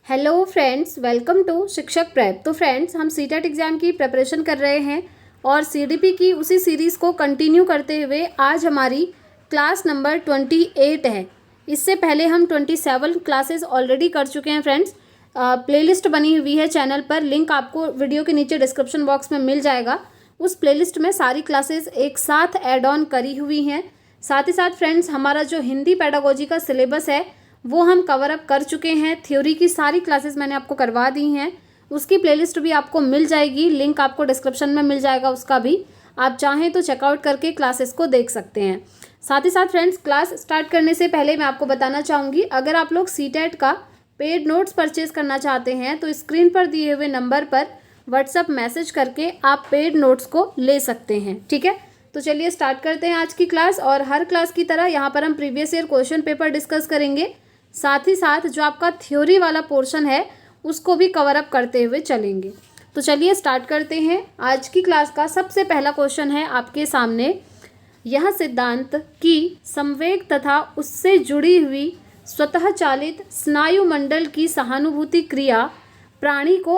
Hello friends, welcome to शिक्षक prep. तो friends, हम सीटेट एग्ज़ाम की प्रिपरेशन कर रहे हैं और सीडीपी की उसी सीरीज़ को कंटिन्यू करते हुए आज हमारी क्लास नंबर 28 है। इससे पहले हम 27 क्लासेस ऑलरेडी कर चुके हैं फ्रेंड्स। प्लेलिस्ट बनी हुई है चैनल पर, लिंक आपको वीडियो के नीचे डिस्क्रिप्शन बॉक्स में मिल जाएगा। उस प्लेलिस्ट में सारी क्लासेस एक साथ ऐड ऑन करी हुई हैं। साथ ही साथ फ्रेंड्स, हमारा जो हिंदी पेडागोजी का सिलेबस है वो हम कवर अप कर चुके हैं। थ्योरी की सारी क्लासेस मैंने आपको करवा दी हैं, उसकी प्लेलिस्ट भी आपको मिल जाएगी, लिंक आपको डिस्क्रिप्शन में मिल जाएगा। उसका भी आप चाहें तो चेकआउट करके क्लासेस को देख सकते हैं। साथ ही साथ फ्रेंड्स, क्लास स्टार्ट करने से पहले मैं आपको बताना चाहूँगी, अगर आप लोग सीटेट का पेड नोट्स परचेज करना चाहते हैं तो स्क्रीन पर दिए हुए नंबर पर व्हाट्सअप मैसेज करके आप पेड नोट्स को ले सकते हैं। ठीक है, तो चलिए स्टार्ट करते हैं आज की क्लास। और हर क्लास की तरह यहाँ पर हम previous year question paper discuss करेंगे, साथ ही साथ जो आपका थ्योरी वाला पोर्शन है उसको भी कवर अप करते हुए चलेंगे। तो चलिए स्टार्ट करते हैं। आज की क्लास का सबसे पहला क्वेश्चन है आपके सामने, यह सिद्धांत कि संवेग तथा उससे जुड़ी हुई स्वतः चालित स्नायुमंडल की सहानुभूति क्रिया प्राणी को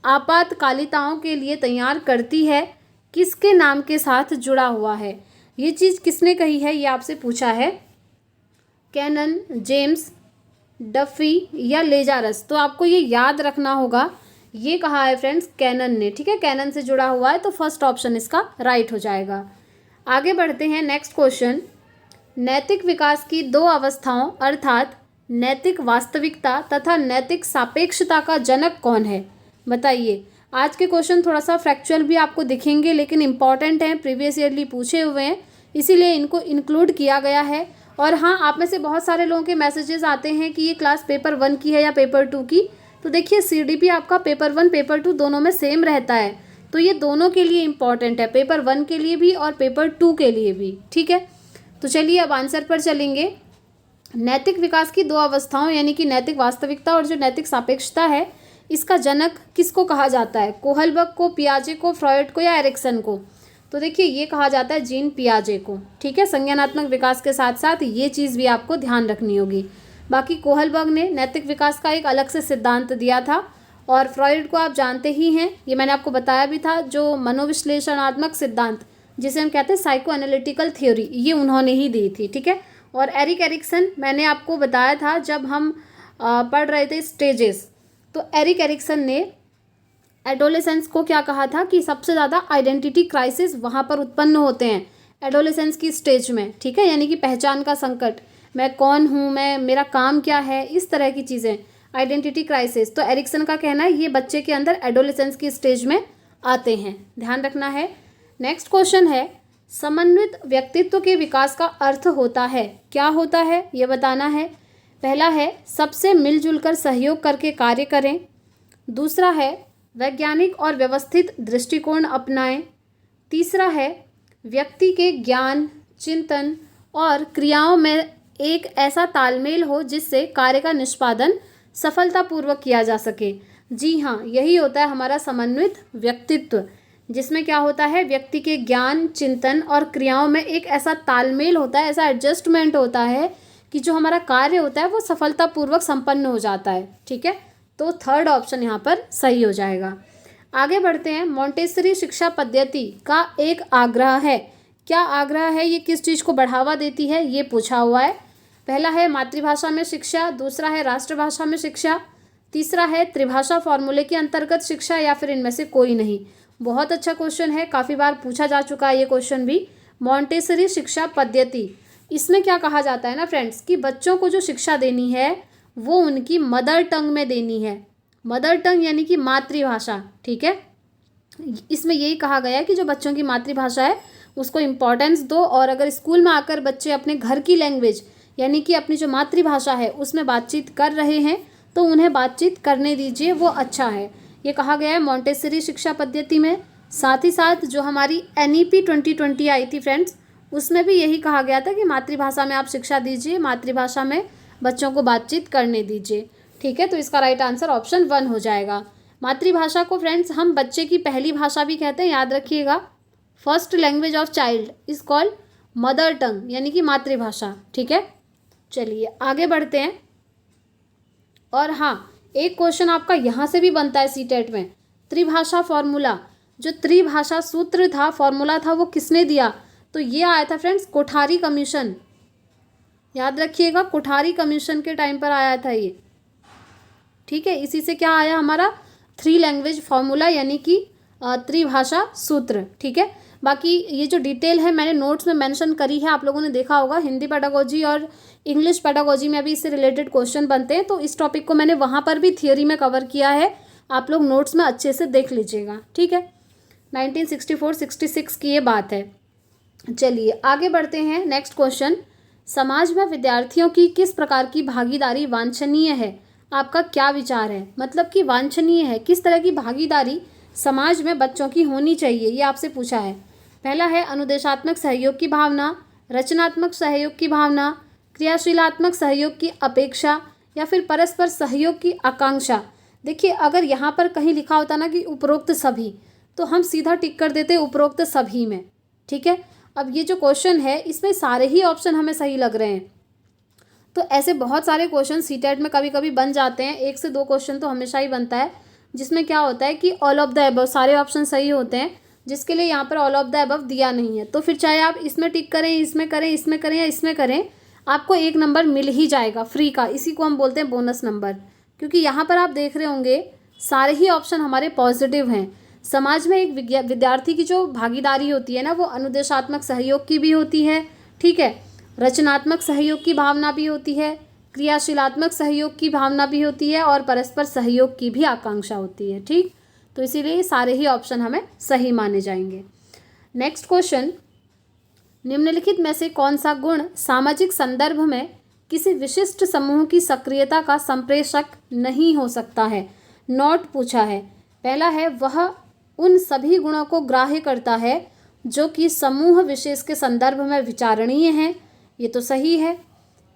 आपातकालिताओं के लिए तैयार करती है, किसके नाम के साथ जुड़ा हुआ है। ये चीज़ किसने कही है, ये आपसे पूछा है। कैनन, जेम्स, डफी या लेजारस। तो आपको ये याद रखना होगा, ये कहा है फ्रेंड्स कैनन ने। ठीक है, कैनन से जुड़ा हुआ है तो फर्स्ट ऑप्शन इसका राइट हो जाएगा। आगे बढ़ते हैं, नेक्स्ट क्वेश्चन। नैतिक विकास की दो अवस्थाओं अर्थात नैतिक वास्तविकता तथा नैतिक सापेक्षता का जनक कौन है, बताइए। आज के क्वेश्चन थोड़ा सा फैक्चुअल भी आपको दिखेंगे लेकिन इंपॉर्टेंट हैं, प्रीवियस ईयरली पूछे हुए हैं, इसीलिए इनको इंक्लूड किया गया है। और हाँ, आप में से बहुत सारे लोगों के मैसेजेस आते हैं कि ये क्लास पेपर 1 की है या पेपर 2 की। तो देखिए, सीडीपी आपका पेपर 1 पेपर 2 दोनों में सेम रहता है, तो ये दोनों के लिए इंपॉर्टेंट है, पेपर 1 के लिए भी और पेपर 2 के लिए भी। ठीक है, तो चलिए अब आंसर पर चलेंगे। नैतिक विकास की दो अवस्थाओं यानी कि नैतिक वास्तविकता और जो नैतिक सापेक्षता है, इसका जनक किसको कहा जाता है, कोहलबर्ग को, पियाजे को, फ्रॉयड को या एरिक्सन को। तो देखिए, ये कहा जाता है जीन पियाजे को। ठीक है, संज्ञानात्मक विकास के साथ साथ ये चीज़ भी आपको ध्यान रखनी होगी। बाकी कोहलबर्ग ने नैतिक विकास का एक अलग से सिद्धांत दिया था और फ्रॉयड को आप जानते ही हैं, ये मैंने आपको बताया भी था, जो मनोविश्लेषणात्मक सिद्धांत जिसे हम कहते हैं साइको एनालिटिकल थ्योरी, ये उन्होंने ही दी थी। ठीक है, और एरिक एरिक्सन मैंने आपको बताया था जब हम पढ़ रहे थे स्टेजेस, तो एरिक एरिक्सन ने एडोलेसेंस को क्या कहा था कि सबसे ज़्यादा आइडेंटिटी क्राइसिस वहाँ पर उत्पन्न होते हैं एडोलेसेंस की स्टेज में। ठीक है, यानी कि पहचान का संकट, मैं कौन हूँ, मेरा काम क्या है, इस तरह की चीज़ें, आइडेंटिटी क्राइसिस। तो एरिक्सन का कहना है ये बच्चे के अंदर एडोलेसेंस की स्टेज में आते हैं, ध्यान रखना है। नेक्स्ट क्वेश्चन है, समन्वित व्यक्तित्व के विकास का अर्थ होता है, क्या होता है ये बताना है। पहला है सबसे मिलजुल कर सहयोग करके कार्य करें। दूसरा है वैज्ञानिक और व्यवस्थित दृष्टिकोण अपनाएं। तीसरा है व्यक्ति के ज्ञान, चिंतन और क्रियाओं में एक ऐसा तालमेल हो जिससे कार्य का निष्पादन सफलतापूर्वक किया जा सके। जी हाँ, यही होता है हमारा समन्वित व्यक्तित्व, जिसमें क्या होता है, व्यक्ति के ज्ञान, चिंतन और क्रियाओं में एक ऐसा तालमेल होता है, ऐसा एडजस्टमेंट होता है कि जो हमारा कार्य होता है वो सफलतापूर्वक संपन्न हो जाता है। ठीक है, तो थर्ड ऑप्शन यहाँ पर सही हो जाएगा। आगे बढ़ते हैं, मॉन्टेसरी शिक्षा पद्धति का एक आग्रह है, क्या आग्रह है, ये किस चीज़ को बढ़ावा देती है, ये पूछा हुआ है। पहला है मातृभाषा में शिक्षा, दूसरा है राष्ट्रभाषा में शिक्षा, तीसरा है त्रिभाषा फॉर्मूले के अंतर्गत शिक्षा, या फिर इनमें से कोई नहीं। बहुत अच्छा क्वेश्चन है, काफ़ी बार पूछा जा चुका है ये क्वेश्चन भी। मॉन्टेसरी शिक्षा पद्धति, इसमें क्या कहा जाता है ना फ्रेंड्स, कि बच्चों को जो शिक्षा देनी है वो उनकी मदर टंग में देनी है। मदर टंग यानी कि मातृभाषा। ठीक है, इसमें यही कहा गया है कि जो बच्चों की मातृभाषा है उसको इम्पोर्टेंस दो, और अगर स्कूल में आकर बच्चे अपने घर की लैंग्वेज यानी कि अपनी जो मातृभाषा है उसमें बातचीत कर रहे हैं तो उन्हें बातचीत करने दीजिए, वो अच्छा है, ये कहा गया है मॉन्टेसरी शिक्षा पद्धति में। साथ ही साथ जो हमारी NEP 2020 आई थी फ्रेंड्स, उसमें भी यही कहा गया था कि मातृभाषा में आप शिक्षा दीजिए, मातृभाषा में बच्चों को बातचीत करने दीजिए। ठीक है, तो इसका राइट आंसर ऑप्शन 1 हो जाएगा। मातृभाषा को फ्रेंड्स हम बच्चे की पहली भाषा भी कहते हैं, याद रखिएगा। First language of child is called mother tongue यानी कि मातृभाषा। ठीक है, चलिए आगे बढ़ते हैं। और हाँ, एक क्वेश्चन आपका यहाँ से भी बनता है सीटेट में, त्रिभाषा फॉर्मूला, जो त्रिभाषा सूत्र था, फॉर्मूला था, वो किसने दिया? तो ये आया था फ्रेंड्स कोठारी कमीशन, याद रखिएगा, कोठारी कमीशन के टाइम पर आया था ये। ठीक है, इसी से क्या आया हमारा 3 लैंग्वेज फॉर्मूला, यानी कि त्रिभाषा सूत्र। ठीक है, बाकी ये जो डिटेल है मैंने नोट्स में मेंशन करी है, आप लोगों ने देखा होगा, हिंदी पेडागोजी और इंग्लिश पेडागोजी में अभी इससे रिलेटेड क्वेश्चन बनते हैं, तो इस टॉपिक को मैंने वहाँ पर भी थियोरी में कवर किया है, आप लोग नोट्स में अच्छे से देख लीजिएगा। ठीक है, 1964-66 की ये बात है। चलिए आगे बढ़ते हैं। नेक्स्ट क्वेश्चन, समाज में विद्यार्थियों की किस प्रकार की भागीदारी वांछनीय है? आपका क्या विचार है? मतलब कि वांछनीय है, किस तरह की भागीदारी समाज में बच्चों की होनी चाहिए, ये आपसे पूछा है। पहला है अनुदेशात्मक सहयोग की भावना, रचनात्मक सहयोग की भावना, क्रियाशीलात्मक सहयोग की अपेक्षा, या फिर परस्पर सहयोग की आकांक्षा। देखिए, अगर यहाँ पर कहीं लिखा होता ना कि उपरोक्त सभी, तो हम सीधा टिक कर देते उपरोक्त सभी में। ठीक है, अब ये जो क्वेश्चन है इसमें सारे ही ऑप्शन हमें सही लग रहे हैं, तो ऐसे बहुत सारे क्वेश्चन सीटेट में कभी कभी बन जाते हैं, 1 से 2 क्वेश्चन तो हमेशा ही बनता है जिसमें क्या होता है कि ऑल ऑफ द अबव, सारे ऑप्शन सही होते हैं, जिसके लिए यहाँ पर ऑल ऑफ द अबव दिया नहीं है। तो फिर चाहे आप इसमें टिक करें, इसमें करें, इसमें करें या इसमें करें, आपको 1 नंबर मिल ही जाएगा फ्री का। इसी को हम बोलते हैं बोनस नंबर, क्योंकि यहाँ पर आप देख रहे होंगे सारे ही ऑप्शन हमारे पॉजिटिव हैं। समाज में एक विद्यार्थी की जो भागीदारी होती है ना, वो अनुदेशात्मक सहयोग की भी होती है, ठीक है, रचनात्मक सहयोग की भावना भी होती है, क्रियाशीलात्मक सहयोग की भावना भी होती है, और परस्पर सहयोग की भी आकांक्षा होती है। ठीक, तो इसीलिए सारे ही ऑप्शन हमें सही माने जाएंगे। नेक्स्ट क्वेश्चन, निम्नलिखित में से कौन सा गुण सामाजिक संदर्भ में किसी विशिष्ट समूह की सक्रियता का संप्रेषक नहीं हो सकता है? नोट पूछा है। पहला है, वह उन सभी गुणों को ग्राह्य करता है जो कि समूह विशेष के संदर्भ में विचारणीय हैं, ये तो सही है।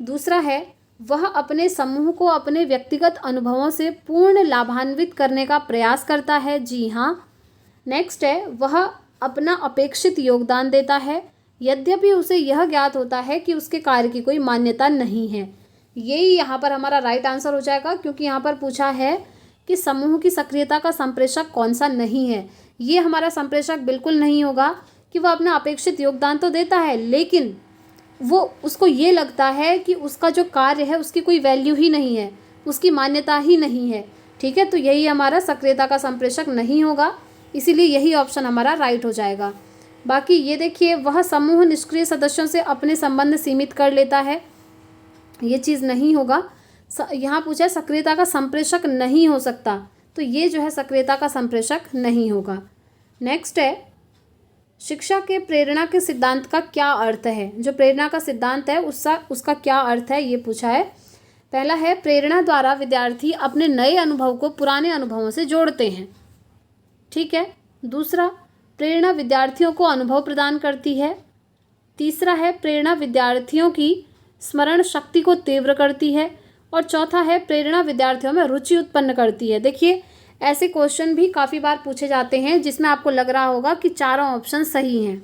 दूसरा है, वह अपने समूह को अपने व्यक्तिगत अनुभवों से पूर्ण लाभान्वित करने का प्रयास करता है, जी हाँ। नेक्स्ट है, वह अपना अपेक्षित योगदान देता है यद्यपि उसे यह ज्ञात होता है कि उसके कार्य की कोई मान्यता नहीं है। यही यहाँ पर हमारा राइट आंसर हो जाएगा, क्योंकि यहाँ पर पूछा है कि समूह की सक्रियता का संप्रेषक कौन सा नहीं है। ये हमारा संप्रेषक बिल्कुल नहीं होगा कि वह अपना अपेक्षित योगदान तो देता है, लेकिन वो उसको ये लगता है कि उसका जो कार्य है उसकी कोई वैल्यू ही नहीं है, उसकी मान्यता ही नहीं है। ठीक है, तो यही हमारा सक्रियता का संप्रेषक नहीं होगा, इसीलिए यही ऑप्शन हमारा राइट हो जाएगा। बाकी ये देखिए, वह समूह निष्क्रिय सदस्यों से अपने संबंध सीमित कर लेता है, ये चीज़ नहीं होगा। यहाँ पूछा है सक्रियता का संप्रेषक नहीं हो सकता, तो ये जो है सक्रियता का संप्रेषक नहीं होगा। नेक्स्ट है, शिक्षा के प्रेरणा के सिद्धांत का क्या अर्थ है? जो प्रेरणा का सिद्धांत है उसका क्या अर्थ है, ये पूछा है। पहला है, प्रेरणा द्वारा विद्यार्थी अपने नए अनुभव को पुराने अनुभवों से जोड़ते हैं, ठीक है। दूसरा, प्रेरणा विद्यार्थियों को अनुभव प्रदान करती है। तीसरा है, प्रेरणा विद्यार्थियों की स्मरण शक्ति को तीव्र करती है। और चौथा है, प्रेरणा विद्यार्थियों में रुचि उत्पन्न करती है। देखिए, ऐसे क्वेश्चन भी काफ़ी बार पूछे जाते हैं जिसमें आपको लग रहा होगा कि चारों ऑप्शन सही हैं,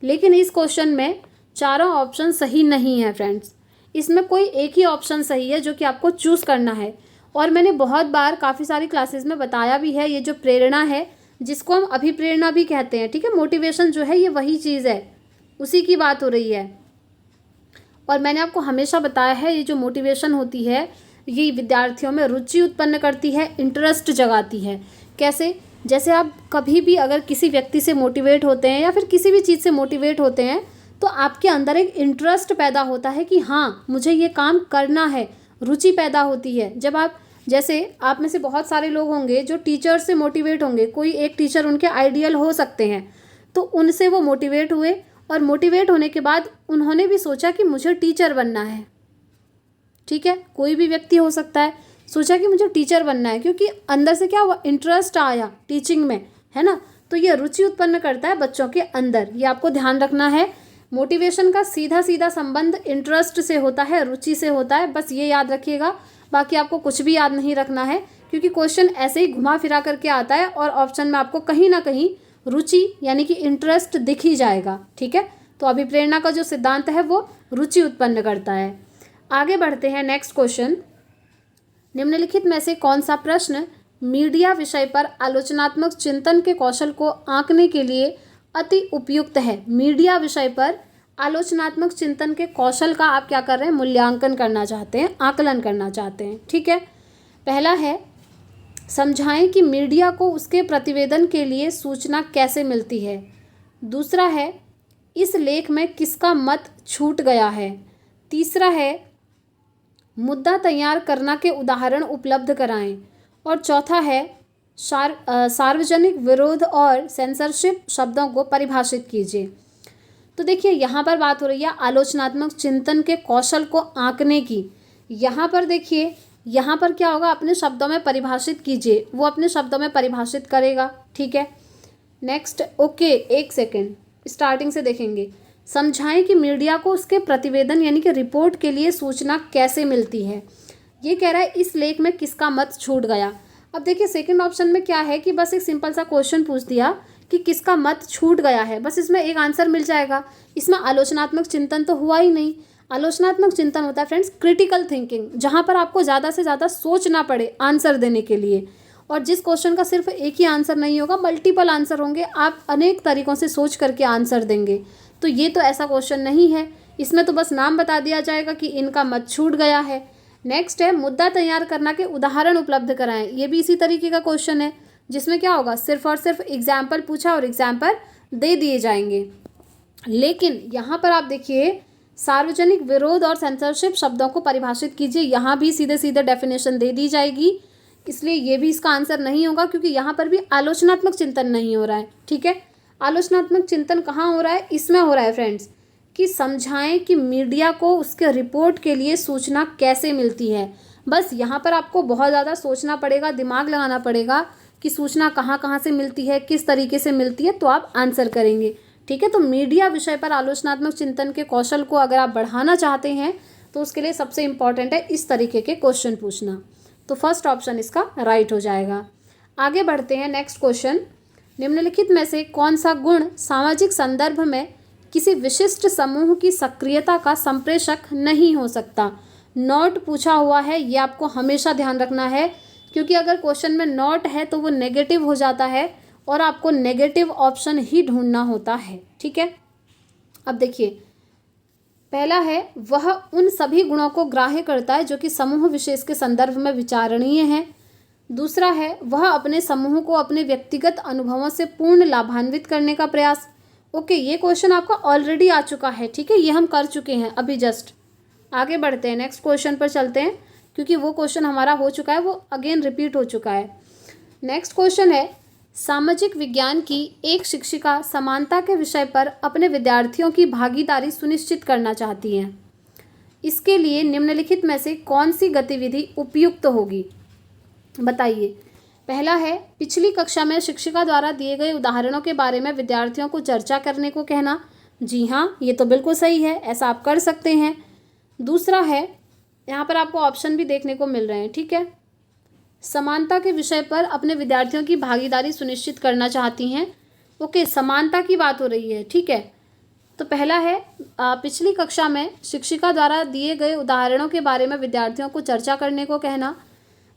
लेकिन इस क्वेश्चन में चारों ऑप्शन सही नहीं है फ्रेंड्स। इसमें कोई एक ही ऑप्शन सही है जो कि आपको चूज़ करना है। और मैंने बहुत बार काफ़ी सारी क्लासेस में बताया भी है, ये जो प्रेरणा है जिसको हम अभिप्रेरणा भी कहते हैं, ठीक है, मोटिवेशन जो है ये वही चीज़ है, उसी की बात हो रही है। और मैंने आपको हमेशा बताया है, ये जो मोटिवेशन होती है ये विद्यार्थियों में रुचि उत्पन्न करती है, इंटरेस्ट जगाती है। कैसे? जैसे आप कभी भी अगर किसी व्यक्ति से मोटिवेट होते हैं या फिर किसी भी चीज़ से मोटिवेट होते हैं तो आपके अंदर एक इंटरेस्ट पैदा होता है कि हाँ मुझे ये काम करना है, रुचि पैदा होती है। जब आप, जैसे आप में से बहुत सारे लोग होंगे जो टीचर से मोटिवेट होंगे, कोई एक टीचर उनके आइडियल हो सकते हैं, तो उनसे वो मोटिवेट हुए और मोटिवेट होने के बाद उन्होंने भी सोचा कि मुझे टीचर बनना है, ठीक है, कोई भी व्यक्ति हो सकता है, सोचा कि मुझे टीचर बनना है क्योंकि अंदर से क्या हुआ, इंटरेस्ट आया टीचिंग में, है ना। तो ये रुचि उत्पन्न करता है बच्चों के अंदर, ये आपको ध्यान रखना है। मोटिवेशन का सीधा सीधा संबंध इंटरेस्ट से होता है, रुचि से होता है, बस ये याद रखिएगा। बाकी आपको कुछ भी याद नहीं रखना है क्योंकि क्वेश्चन ऐसे ही घुमा फिरा करके आता है और ऑप्शन में आपको कहीं ना कहीं रुचि यानी कि इंटरेस्ट दिख ही जाएगा, ठीक है। तो अभिप्रेरणा का जो सिद्धांत है वो रुचि उत्पन्न करता है। आगे बढ़ते हैं। नेक्स्ट क्वेश्चन, निम्नलिखित में से कौन सा प्रश्न मीडिया विषय पर आलोचनात्मक चिंतन के कौशल को आंकने के लिए अति उपयुक्त है? मीडिया विषय पर आलोचनात्मक चिंतन के कौशल का आप क्या कर रहे हैं? मूल्यांकन करना चाहते हैं, आकलन करना चाहते हैं। ठीक है। पहला है, समझाएं कि मीडिया को उसके प्रतिवेदन के लिए सूचना कैसे मिलती है। दूसरा है, इस लेख में किसका मत छूट गया है। तीसरा है, मुद्दा तैयार करना के उदाहरण उपलब्ध कराएं। और चौथा है, सार्वजनिक विरोध और सेंसरशिप शब्दों को परिभाषित कीजिए। तो देखिए, यहाँ पर बात हो रही है आलोचनात्मक चिंतन के कौशल को आंकने की। यहाँ पर देखिए, यहाँ पर क्या होगा, अपने शब्दों में परिभाषित कीजिए, वो अपने शब्दों में परिभाषित करेगा। ठीक है। नेक्स्ट, ओके, एक सेकेंड, स्टार्टिंग से देखेंगे। समझाएं कि मीडिया को उसके प्रतिवेदन यानी कि रिपोर्ट के लिए सूचना कैसे मिलती है। ये कह रहा है इस लेख में किसका मत छूट गया। अब देखिए, सेकंड ऑप्शन में क्या है कि बस एक सिंपल सा क्वेश्चन पूछ दिया कि किसका मत छूट गया है, बस इसमें एक आंसर मिल जाएगा। इसमें आलोचनात्मक चिंतन तो हुआ ही नहीं। आलोचनात्मक चिंतन होता है फ्रेंड्स क्रिटिकल थिंकिंग, जहाँ पर आपको ज़्यादा से ज़्यादा सोचना पड़े आंसर देने के लिए। और जिस क्वेश्चन का सिर्फ एक ही आंसर नहीं होगा, मल्टीपल आंसर होंगे, आप अनेक तरीक़ों से सोच करके आंसर देंगे। तो ये तो ऐसा क्वेश्चन नहीं है, इसमें तो बस नाम बता दिया जाएगा कि इनका मत छूट गया है। नेक्स्ट है, मुद्दा तैयार करना के उदाहरण उपलब्ध कराएं। ये भी इसी तरीके का क्वेश्चन है, जिसमें क्या होगा, सिर्फ और सिर्फ एग्जाम्पल पूछा और एग्जाम्पल दे दिए जाएंगे। लेकिन यहाँ पर आप देखिए, सार्वजनिक विरोध और सेंसरशिप शब्दों को परिभाषित कीजिए, यहाँ भी सीधे सीधे डेफिनेशन दे दी जाएगी, इसलिए ये भी इसका आंसर नहीं होगा, क्योंकि यहाँ पर भी आलोचनात्मक चिंतन नहीं हो रहा है। ठीक है। आलोचनात्मक चिंतन कहाँ हो रहा है? इसमें हो रहा है फ्रेंड्स कि समझाएं कि मीडिया को उसके रिपोर्ट के लिए सूचना कैसे मिलती है। बस यहाँ पर आपको बहुत ज़्यादा सोचना पड़ेगा, दिमाग लगाना पड़ेगा कि सूचना कहाँ कहाँ से मिलती है, किस तरीके से मिलती है, तो आप आंसर करेंगे। ठीक है। तो मीडिया विषय पर आलोचनात्मक चिंतन के कौशल को अगर आप बढ़ाना चाहते हैं तो उसके लिए सबसे इम्पॉर्टेंट है इस तरीके के क्वेश्चन पूछना। तो फर्स्ट ऑप्शन इसका राइट हो जाएगा। आगे बढ़ते हैं, नेक्स्ट क्वेश्चन। निम्नलिखित में से कौन सा गुण सामाजिक संदर्भ में किसी विशिष्ट समूह की सक्रियता का संप्रेषक नहीं हो सकता? नॉट पूछा हुआ है, ये आपको हमेशा ध्यान रखना है, क्योंकि अगर क्वेश्चन में नॉट है तो वो नेगेटिव हो जाता है और आपको नेगेटिव ऑप्शन ही ढूंढना होता है। ठीक है। अब देखिए, पहला है, वह उन सभी गुणों को ग्राह्य करता है जो कि समूह विशेष के संदर्भ में विचारणीय हैं। दूसरा है, वह अपने समूह को अपने व्यक्तिगत अनुभवों से पूर्ण लाभान्वित करने का प्रयास। ओके, ये क्वेश्चन आपका ऑलरेडी आ चुका है। ठीक है, ये हम कर चुके हैं अभी जस्ट। आगे बढ़ते हैं, नेक्स्ट क्वेश्चन पर चलते हैं, क्योंकि वो क्वेश्चन हमारा हो चुका है, वो अगेन रिपीट हो चुका है। नेक्स्ट क्वेश्चन है, सामाजिक विज्ञान की एक शिक्षिका समानता के विषय पर अपने विद्यार्थियों की भागीदारी सुनिश्चित करना चाहती हैं। इसके लिए निम्नलिखित में से कौन सी गतिविधि उपयुक्त होगी? बताइए। पहला है, पिछली कक्षा में शिक्षिका द्वारा दिए गए उदाहरणों के बारे में विद्यार्थियों को चर्चा करने को कहना। जी हाँ, ये तो बिल्कुल सही है, ऐसा आप कर सकते हैं। दूसरा है, यहाँ पर आपको ऑप्शन भी देखने को मिल रहे हैं। ठीक है। समानता के विषय पर अपने विद्यार्थियों की भागीदारी सुनिश्चित करना चाहती हैं। ओके, समानता की बात हो रही है। ठीक है। तो पहला है, पिछली कक्षा में शिक्षिका द्वारा दिए गए उदाहरणों के बारे में विद्यार्थियों को चर्चा करने को कहना।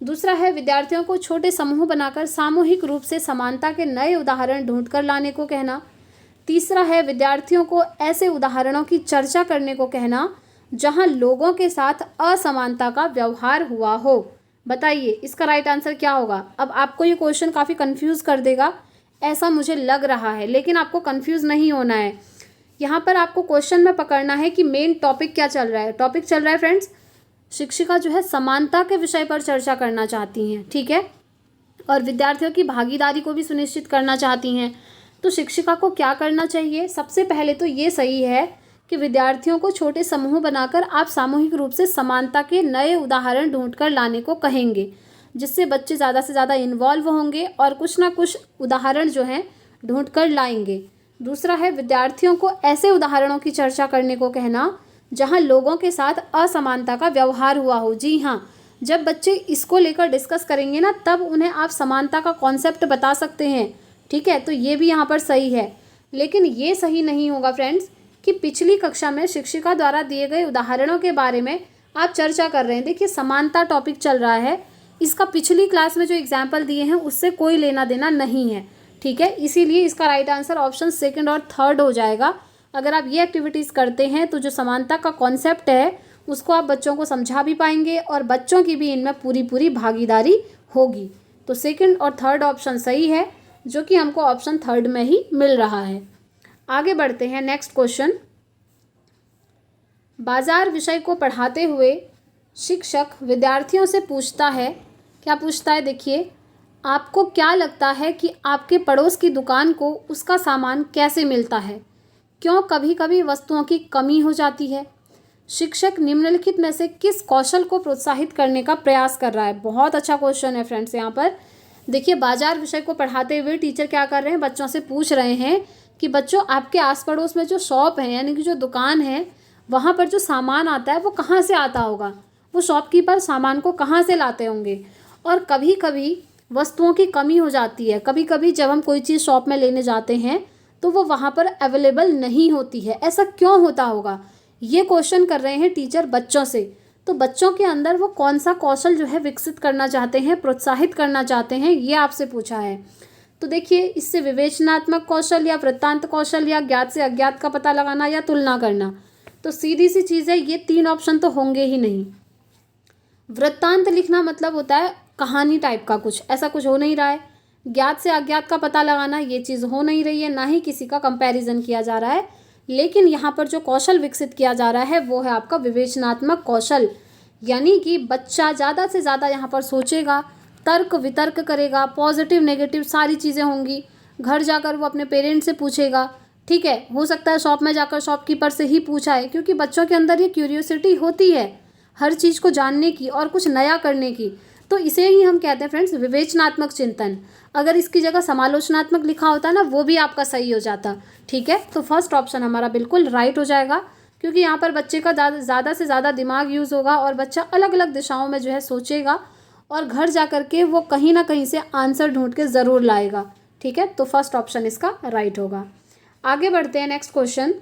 दूसरा है, विद्यार्थियों को छोटे समूह बनाकर सामूहिक रूप से समानता के नए उदाहरण ढूंढकर लाने को कहना। तीसरा है, विद्यार्थियों को ऐसे उदाहरणों की चर्चा करने को कहना जहां लोगों के साथ असमानता का व्यवहार हुआ हो। बताइए, इसका राइट आंसर क्या होगा? अब आपको ये क्वेश्चन काफ़ी कंफ्यूज कर देगा, ऐसा मुझे लग रहा है, लेकिन आपको कंफ्यूज नहीं होना है। यहाँ पर आपको क्वेश्चन में पकड़ना है कि मेन टॉपिक क्या चल रहा है। टॉपिक चल रहा है फ्रेंड्स, शिक्षिका जो है समानता के विषय पर चर्चा करना चाहती हैं। ठीक है। और विद्यार्थियों की भागीदारी को भी सुनिश्चित करना चाहती हैं। तो शिक्षिका को क्या करना चाहिए? सबसे पहले तो ये सही है कि विद्यार्थियों को छोटे समूह बनाकर आप सामूहिक रूप से समानता के नए उदाहरण ढूंढकर लाने को कहेंगे, जिससे बच्चे ज़्यादा से ज़्यादा इन्वॉल्व होंगे और कुछ ना कुछ उदाहरण जो हैं ढूंढकर लाएंगे। दूसरा है, विद्यार्थियों को ऐसे उदाहरणों की चर्चा करने को कहना जहां लोगों के साथ असमानता का व्यवहार हुआ हो। जी हाँ, जब बच्चे इसको लेकर डिस्कस करेंगे ना, तब उन्हें आप समानता का कॉन्सेप्ट बता सकते हैं। ठीक है। तो ये भी यहाँ पर सही है, लेकिन ये सही नहीं होगा फ्रेंड्स कि पिछली कक्षा में शिक्षिका द्वारा दिए गए उदाहरणों के बारे में आप चर्चा कर रहे हैं। देखिए समानता टॉपिक चल रहा है, इसका पिछली क्लास में जो एग्जाम्पल दिए हैं उससे कोई लेना देना नहीं है, ठीक है। इसीलिए इसका राइट आंसर ऑप्शन सेकंड और थर्ड हो जाएगा। अगर आप ये एक्टिविटीज़ करते हैं तो जो समानता का कॉन्सेप्ट है उसको आप बच्चों को समझा भी पाएंगे और बच्चों की भी इनमें पूरी पूरी भागीदारी होगी। तो सेकंड और थर्ड ऑप्शन सही है, जो कि हमको ऑप्शन थर्ड में ही मिल रहा है। आगे बढ़ते हैं, नेक्स्ट क्वेश्चन। बाजार विषय को पढ़ाते हुए शिक्षक विद्यार्थियों से पूछता है, क्या पूछता है देखिए, आपको क्या लगता है कि आपके पड़ोस की दुकान को उसका सामान कैसे मिलता है? क्यों कभी कभी वस्तुओं की कमी हो जाती है? शिक्षक निम्नलिखित में से किस कौशल को प्रोत्साहित करने का प्रयास कर रहा है? बहुत अच्छा क्वेश्चन है फ्रेंड्स। यहाँ पर देखिए बाजार विषय को पढ़ाते हुए टीचर क्या कर रहे हैं, बच्चों से पूछ रहे हैं कि बच्चों आपके आस पड़ोस में जो शॉप है यानी कि जो दुकान है वहाँ पर जो सामान आता है वो कहाँ से आता होगा, वो शॉपकीपर सामान को कहाँ से लाते होंगे। और कभी कभी वस्तुओं की कमी हो जाती है, कभी कभी जब हम कोई चीज़ शॉप में लेने जाते हैं तो वो वहाँ पर अवेलेबल नहीं होती है, ऐसा क्यों होता होगा? ये क्वेश्चन कर रहे हैं टीचर बच्चों से। तो बच्चों के अंदर वो कौन सा कौशल जो है विकसित करना चाहते हैं, प्रोत्साहित करना चाहते हैं, ये आपसे पूछा है। तो देखिए इससे विवेचनात्मक कौशल या वृत्तांत कौशल या ज्ञात से अज्ञात का पता लगाना या तुलना करना, तो सीधी सी चीज़ है, ये तीन ऑप्शन तो होंगे ही नहीं। वृत्तांत लिखना मतलब होता है कहानी टाइप का कुछ, ऐसा कुछ हो नहीं रहा है। ज्ञात से अज्ञात का पता लगाना, ये चीज़ हो नहीं रही है, ना ही किसी का कंपैरिजन किया जा रहा है। लेकिन यहाँ पर जो कौशल विकसित किया जा रहा है वो है आपका विवेचनात्मक कौशल, यानी कि बच्चा ज़्यादा से ज़्यादा यहाँ पर सोचेगा, तर्क वितर्क करेगा, पॉजिटिव नेगेटिव सारी चीज़ें होंगी। घर जाकर वो अपने पेरेंट्स से पूछेगा, ठीक है। हो सकता है शॉप में जाकर शॉपकीपर से ही पूछा है, क्योंकि बच्चों के अंदर ये क्यूरियोसिटी होती है हर चीज़ को जानने की और कुछ नया करने की। तो इसे ही हम कहते हैं फ्रेंड्स विवेचनात्मक चिंतन। अगर इसकी जगह समालोचनात्मक लिखा होता ना वो भी आपका सही हो जाता, ठीक है। तो फर्स्ट ऑप्शन हमारा बिल्कुल राइट हो जाएगा, क्योंकि यहाँ पर बच्चे का ज़्यादा से ज़्यादा दिमाग यूज़ होगा और बच्चा अलग अलग दिशाओं में जो है सोचेगा और घर जा कर के वो कहीं ना कहीं से आंसर ढूंढ के ज़रूर लाएगा, ठीक है। तो फर्स्ट ऑप्शन इसका राइट होगा। आगे बढ़ते हैं, नेक्स्ट क्वेश्चन।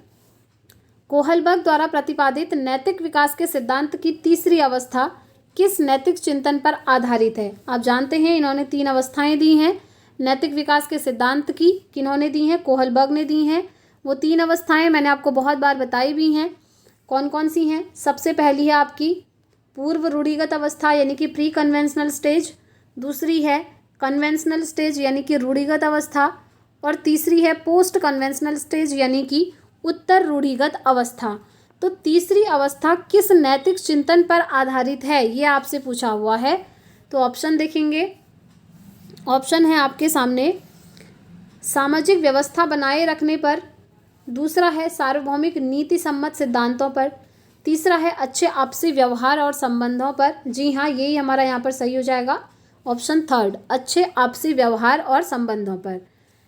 कोहलबर्ग द्वारा प्रतिपादित नैतिक विकास के सिद्धांत की तीसरी अवस्था किस नैतिक चिंतन पर आधारित है? आप जानते हैं इन्होंने तीन अवस्थाएं दी हैं नैतिक विकास के सिद्धांत की, किन्होंने दी हैं? कोहलबर्ग ने दी हैं। वो तीन अवस्थाएं मैंने आपको बहुत बार बताई भी हैं, कौन कौन सी हैं। सबसे पहली है आपकी पूर्व रूढ़िगत अवस्था यानी कि प्री कन्वेंशनल स्टेज, दूसरी है कन्वेंशनल स्टेज यानी कि रूढ़िगत अवस्था, और तीसरी है पोस्ट कन्वेंशनल स्टेज यानी कि उत्तर रूढ़िगत अवस्था। तो तीसरी अवस्था किस नैतिक चिंतन पर आधारित है, ये आपसे पूछा हुआ है। तो ऑप्शन देखेंगे, ऑप्शन है आपके सामने सामाजिक व्यवस्था बनाए रखने पर, दूसरा है सार्वभौमिक नीति सम्मत सिद्धांतों पर, तीसरा है अच्छे आपसी व्यवहार और संबंधों पर। जी हाँ, यही हमारा यहाँ पर सही हो जाएगा, ऑप्शन थर्ड, अच्छे आपसी व्यवहार और संबंधों पर।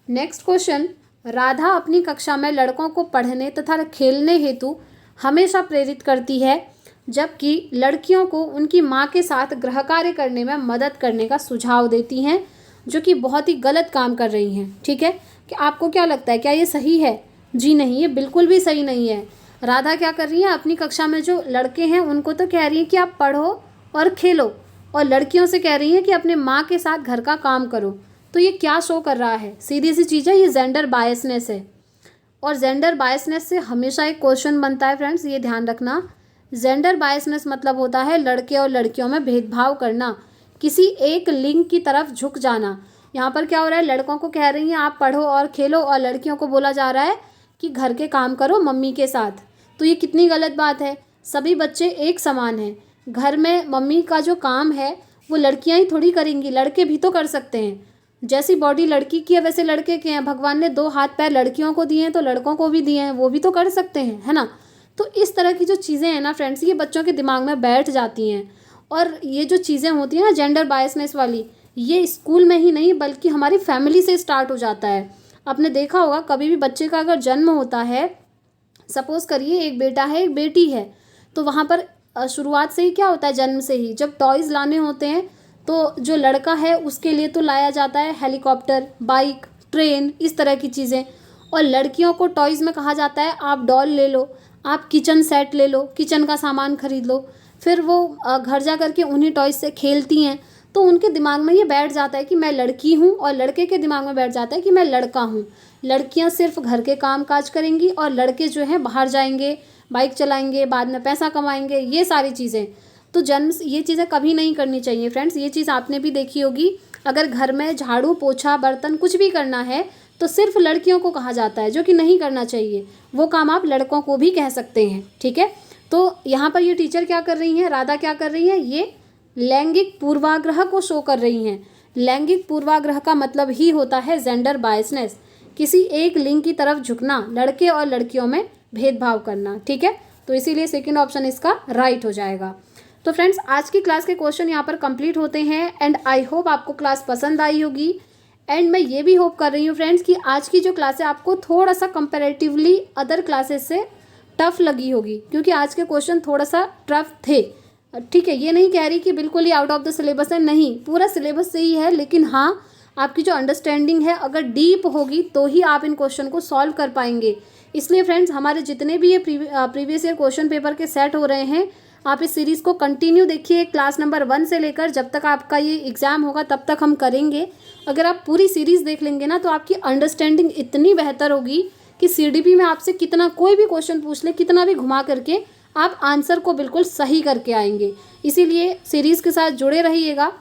Next question. राधा अपनी कक्षा में लड़कों को पढ़ने तथा खेलने हेतु हमेशा प्रेरित करती है, जबकि लड़कियों को उनकी माँ के साथ गृह कार्य करने में मदद करने का सुझाव देती हैं, जो कि बहुत ही गलत काम कर रही हैं, ठीक है। कि आपको क्या लगता है, क्या ये सही है? जी नहीं, ये बिल्कुल भी सही नहीं है। राधा क्या कर रही है, अपनी कक्षा में जो लड़के हैं उनको तो कह रही है कि आप पढ़ो और खेलो, और लड़कियों से कह रही है कि अपने माँ के साथ घर का काम करो। तो ये क्या शो कर रहा है? सीधी सी चीज़ है, ये जेंडर बायसनेस है। और जेंडर बायसनेस से हमेशा एक क्वेश्चन बनता है फ्रेंड्स, ये ध्यान रखना। जेंडर बायसनेस मतलब होता है लड़के और लड़कियों में भेदभाव करना, किसी एक लिंग की तरफ झुक जाना। यहाँ पर क्या हो रहा है, लड़कों को कह रही हैं आप पढ़ो और खेलो, और लड़कियों को बोला जा रहा है कि घर के काम करो मम्मी के साथ। तो ये कितनी गलत बात है। सभी बच्चे एक समान हैं। घर में मम्मी का जो काम है वो लड़कियां ही थोड़ी करेंगी, लड़के भी तो कर सकते हैं। जैसी बॉडी लड़की की है वैसे लड़के के हैं। भगवान ने 2 हाथ पैर लड़कियों को दिए हैं तो लड़कों को भी दिए हैं, वो भी तो कर सकते हैं, है ना। तो इस तरह की जो चीज़ें हैं ना फ्रेंड्स, ये बच्चों के दिमाग में बैठ जाती हैं। और ये जो चीज़ें होती हैं ना जेंडर बायसनेस वाली, ये स्कूल में ही नहीं बल्कि हमारी फैमिली से स्टार्ट हो जाता है। आपने देखा होगा कभी भी बच्चे का अगर जन्म होता है, सपोज करिए एक बेटा है एक बेटी है, तो वहाँ पर शुरुआत से ही क्या होता है, जन्म से ही जब टॉयज़ लाने होते हैं तो जो लड़का है उसके लिए तो लाया जाता है हेलीकॉप्टर, बाइक, ट्रेन, इस तरह की चीज़ें। और लड़कियों को टॉयज़ में कहा जाता है आप डॉल ले लो, आप किचन सेट ले लो, किचन का सामान खरीद लो। फिर वो घर जा कर के उन्हीं टॉयज से खेलती हैं, तो उनके दिमाग में ये बैठ जाता है कि मैं लड़की हूँ, और लड़के के दिमाग में बैठ जाता है कि मैं लड़का हूँ। लड़कियाँ सिर्फ घर के काम काज करेंगी और लड़के जो हैं बाहर जाएंगे, बाइक चलाएंगे, बाद में पैसा कमाएंगे, ये सारी चीज़ें। तो जन्म ये चीज़ें कभी नहीं करनी चाहिए फ्रेंड्स। ये चीज़ आपने भी देखी होगी, अगर घर में झाड़ू पोछा बर्तन कुछ भी करना है तो सिर्फ लड़कियों को कहा जाता है, जो कि नहीं करना चाहिए। वो काम आप लड़कों को भी कह सकते हैं, ठीक है। तो यहाँ पर ये टीचर क्या कर रही हैं, राधा क्या कर रही हैं, ये लैंगिक पूर्वाग्रह को शो कर रही हैं। लैंगिक पूर्वाग्रह का मतलब ही होता है जेंडर बायसनेस, किसी एक लिंग की तरफ झुकना, लड़के और लड़कियों में भेदभाव करना, ठीक है। तो इसीलिए सेकंड ऑप्शन इसका राइट हो जाएगा। तो फ्रेंड्स, आज की क्लास के क्वेश्चन यहाँ पर कंप्लीट होते हैं एंड आई होप आपको क्लास पसंद आई होगी। एंड मैं ये भी होप कर रही हूँ फ्रेंड्स कि आज की जो क्लास है आपको थोड़ा सा कंपैरेटिवली अदर क्लासेस से टफ लगी होगी, क्योंकि आज के क्वेश्चन थोड़ा सा टफ थे, ठीक है। ये नहीं कह रही कि बिल्कुल ही आउट ऑफ द सिलेबस है, नहीं, पूरा सिलेबस से ही है, लेकिन हाँ, आपकी जो अंडरस्टैंडिंग है अगर डीप होगी तो ही आप इन क्वेश्चन को सॉल्व कर पाएंगे। इसलिए फ्रेंड्स, हमारे जितने भी ये प्रीवियस ईयर क्वेश्चन पेपर के सेट हो रहे हैं, आप इस सीरीज़ को कंटिन्यू देखिए, क्लास नंबर 1 से लेकर जब तक आपका ये एग्ज़ाम होगा तब तक हम करेंगे। अगर आप पूरी सीरीज़ देख लेंगे ना तो आपकी अंडरस्टैंडिंग इतनी बेहतर होगी कि सीडीपी में आपसे कितना कोई भी क्वेश्चन पूछ ले, कितना भी घुमा करके आप आंसर को बिल्कुल सही करके आएंगे। इसीलिए सीरीज़ के साथ जुड़े रहिएगा।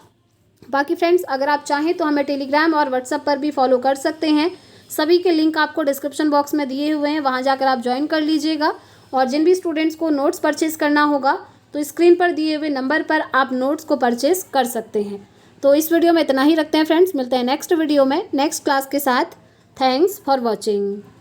बाकी फ्रेंड्स, अगर आप चाहें तो हमें टेलीग्राम और व्हाट्सएप पर भी फॉलो कर सकते हैं। सभी के लिंक आपको डिस्क्रिप्शन बॉक्स में दिए हुए हैं, वहाँ जाकर आप ज्वाइन कर लीजिएगा। और जिन भी स्टूडेंट्स को नोट्स परचेज़ करना होगा तो स्क्रीन पर दिए हुए नंबर पर आप नोट्स को परचेज़ कर सकते हैं। तो इस वीडियो में इतना ही रखते हैं फ्रेंड्स, मिलते हैं नेक्स्ट वीडियो में नेक्स्ट क्लास के साथ। Thanks for watching.